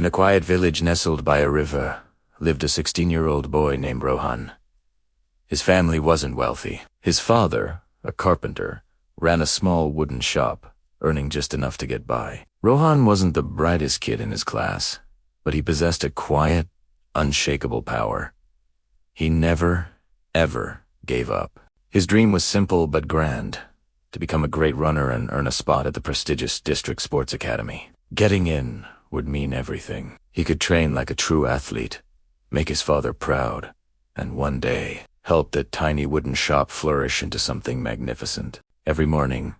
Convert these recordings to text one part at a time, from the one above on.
a quiet village nestled by a river lived a 16-year-old boy named Rohan. His family wasn't wealthy. His father, a carpenter, ran a small wooden shop, earning just enough to get by. Rohan wasn't the brightest kid in his class, but he possessed a quiet, unshakable power. He never, ever gave up. His dream was simple but grand: to become a great runner and earn a spot at the prestigious district sports academy. Getting in would mean everything. He could train like a true athlete, make his father proud, and one day help that tiny wooden shop flourish into something magnificent. Every morning,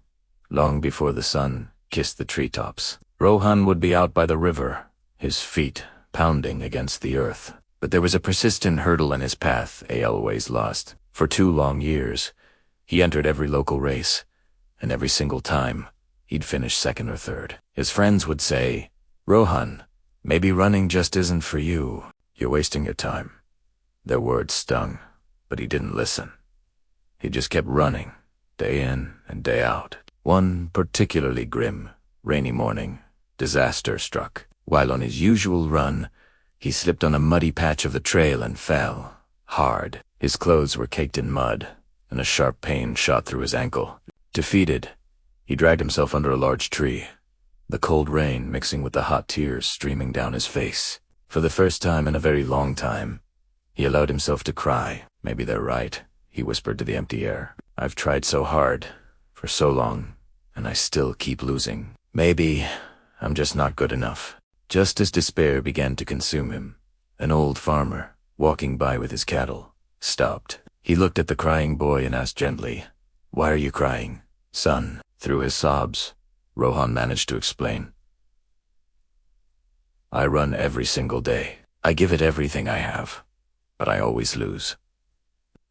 long before the sun kissed the treetops, Rohan would be out by the river, his feet pounding against the earth. But there was a persistent hurdle in his path he always lost. For 2 long years, he entered every local race, and every single time, he'd finish second or third. His friends would say, "Rohan, maybe running just isn't for you. You're wasting your time." Their words stung, but he didn't listen. He just kept running, day in and day out. One particularly grim, rainy morning, disaster struck. While on his usual run, he slipped on a muddy patch of the trail and fell, hard. His clothes were caked in mud, and a sharp pain shot through his ankle. Defeated, he dragged himself under a large tree, the cold rain mixing with the hot tears streaming down his face. For the first time in a very long time, he allowed himself to cry. "Maybe they're right," he whispered to the empty air. "I've tried so hard, for so long, and I still keep losing. Maybe I'm just not good enough." Just as despair began to consume him, an old farmer, walking by with his cattle, stopped. He looked at the crying boy and asked gently, "Why are you crying, son?" Through his sobs, Rohan managed to explain, "I run every single day. I give it everything I have, but I always lose.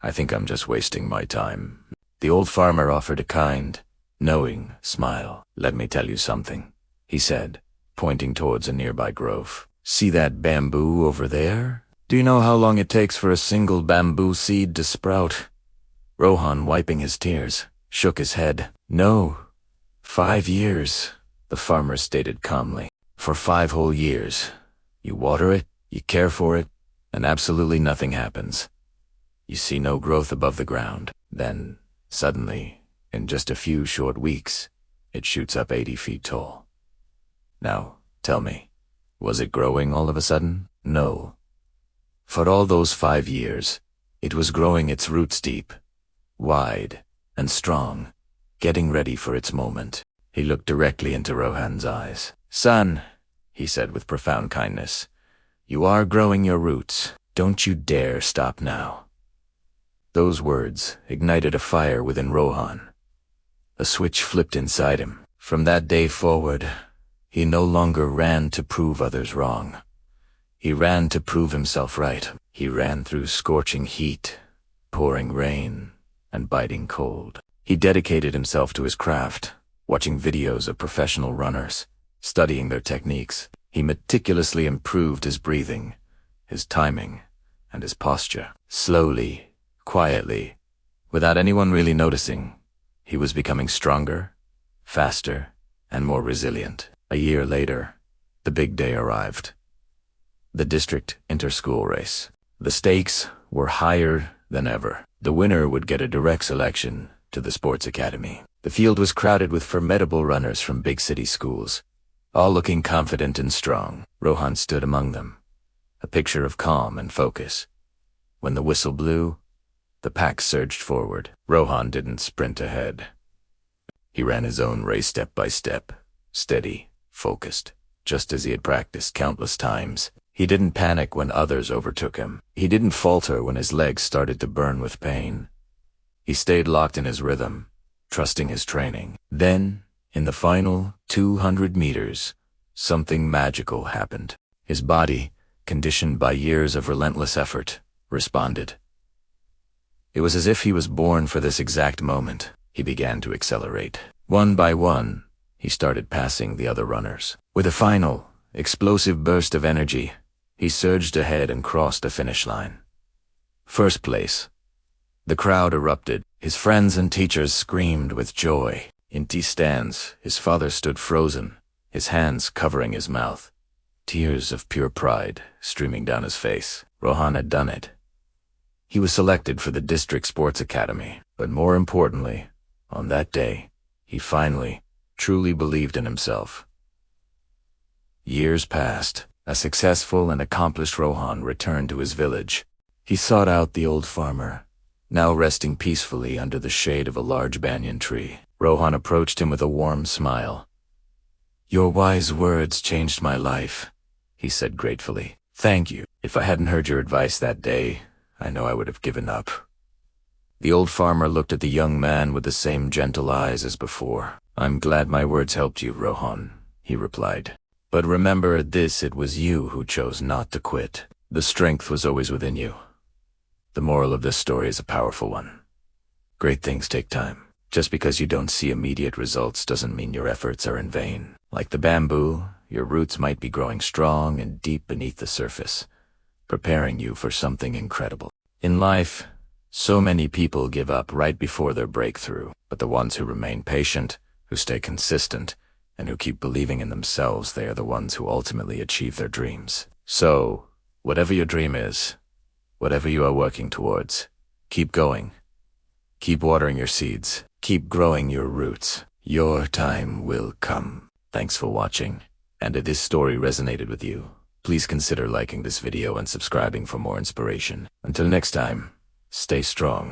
I think I'm just wasting my time." The old farmer offered a kind, knowing smile. "Let me tell you something," he said, pointing towards a nearby grove. "See that bamboo over there? Do you know how long it takes for a single bamboo seed to sprout?" Rohan, wiping his tears, shook his head. "No, 5 years," the farmer stated calmly. "For 5 whole years. You water it, you care for it, and absolutely nothing happens. You see no growth above the ground. Then, suddenly, in just a few short weeks, it shoots up 80 feet tall. Now, tell me, was it growing all of a sudden? No. For all those 5 years, it was growing its roots deep, wide, and strong, getting ready for its moment." He looked directly into Rohan's eyes. "Son," he said with profound kindness, "you are growing your roots. Don't you dare stop now." Those words ignited a fire within Rohan. A switch flipped inside him. From that day forward, he no longer ran to prove others wrong. He ran to prove himself right. He ran through scorching heat, pouring rain, and biting cold. He dedicated himself to his craft, watching videos of professional runners, studying their techniques. He meticulously improved his breathing, his timing, and his posture. Slowly, quietly, without anyone really noticing, he was becoming stronger, faster, and more resilient. A year later, the big day arrived. The district inter-school race. The stakes were higher than ever. The winner would get a direct selection to the sports academy. The field was crowded with formidable runners from big city schools, all looking confident and strong. Rohan stood among them, a picture of calm and focus. When the whistle blew, the pack surged forward. Rohan didn't sprint ahead. He ran his own race step by step, steady, focused, just as he had practiced countless times. He didn't panic when others overtook him. He didn't falter when his legs started to burn with pain. He stayed locked in his rhythm, trusting his training. Then, in the final 200 meters, something magical happened. His body, conditioned by years of relentless effort, responded. It was as if he was born for this exact moment. He began to accelerate. One by one, he started passing the other runners. With a final, explosive burst of energy, he surged ahead and crossed the finish line. First place. The crowd erupted. His friends and teachers screamed with joy. In T stands, his father stood frozen, his hands covering his mouth. tears of pure pride streaming down his face. Rohan had done it. He was selected for the district sports academy, but more importantly, on that day, he finally, truly believed in himself. Years passed. A successful and accomplished Rohan returned to his village. He sought out the old farmer, now resting peacefully under the shade of a large banyan tree. Rohan approached him with a warm smile. "Your wise words changed my life," he said gratefully. "Thank you. If I hadn't heard your advice that day, I know I would have given up." The old farmer looked at the young man with the same gentle eyes as before. "I'm glad my words helped you, Rohan," he replied. "But remember, it was you who chose not to quit. The strength was always within you." The moral of this story is a powerful one. Great things take time. Just because you don't see immediate results doesn't mean your efforts are in vain. Like the bamboo, your roots might be growing strong and deep beneath the surface, preparing you for something incredible. In life, so many people give up right before their breakthrough, but the ones who remain patient, who stay consistent, and who keep believing in themselves, they are the ones who ultimately achieve their dreams. So, whatever your dream is, whatever you are working towards, keep going. Keep watering your seeds. Keep growing your roots. Your time will come. Thanks for watching. And if this story resonated with you, please consider liking this video and subscribing for more inspiration. Until next time, stay strong.